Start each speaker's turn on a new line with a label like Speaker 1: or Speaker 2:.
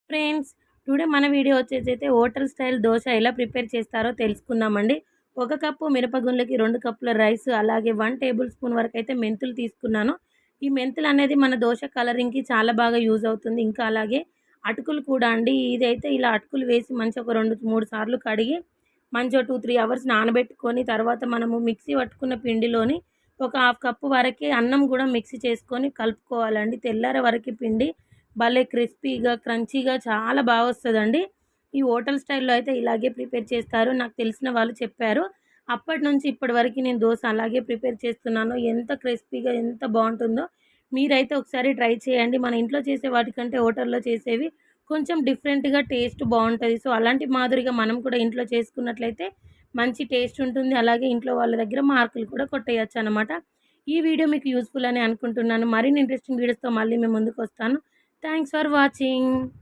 Speaker 1: Friends, today మన video వచ్చేసైతే hotel style dosa ఎలా prepare చేస్తారో తెలుసుకుందామండి. 1 కప్పు మినపగుండ్లకి 2 కప్పుల రైస్, అలాగే 1 టేబుల్ స్పూన్ వరకైతే మెంతులు తీసుకున్నాను. ఈ మెంతులు అనేది మన దోస కలరింగ్‌కి చాలా బాగా యూజ్ అవుతుంది. ఇంకా అలాగే అటుకులు కూడా అండి. ఇదైతే ఇలా అటుకులు వేసి మంచిగా ఒక 2, 3 సార్లు కడిగి మంచిగా 2, 3 అవర్స్ నానబెట్టుకొని తర్వాత మనము మిక్సీ పట్టుకున్న పిండిలోని ఒక హాఫ్ కప్పు వరకే అన్నం కూడా మిక్సీ చేసుకొని కలుపుకోవాలండి. తెల్లారే వరకి పిండి భలే క్రిస్పీగా, క్రంచీగా చాలా వస్తదండి. ఈ హోటల్ స్టైల్‌లో అయితే ఇలాగే ప్రిపేర్ చేస్తారు. నాకు తెలిసిన వాళ్ళు చెప్పారు. అప్పటినుంచి ఇప్పటి వరకి నేను దోస అలాగే ప్రిపేర్ చేస్తున్నాను. ఎంత క్రిస్పీగా ఎంత బావుంటుందో మీరైతే ఒకసారి ట్రై చేయండి. మన ఇంట్లో చేసే వాటికంటే హోటల్‌లో చేసేవి కొంచెం డిఫరెంట్‌గా టేస్ట్ బావుంటది. సో, అలాంటి మాదిరిగా మనం కూడా ఇంట్లో చేసుకున్నట్లయితే మంచి టేస్ట్ ఉంటుంది. అలాగే ఇంట్లో వాళ్ళ దగ్గర మార్కులు కూడా కొట్టేయొచ్చనమాట. ఈ వీడియో మీకు యూజ్‌ఫుల్ అని అనుకుంటున్నాను. మరిన్ని ఇంట్రెస్టింగ్ వీడియోస్‌తో మళ్ళీ మీ ముందుకొస్తాను. Thanks for watching.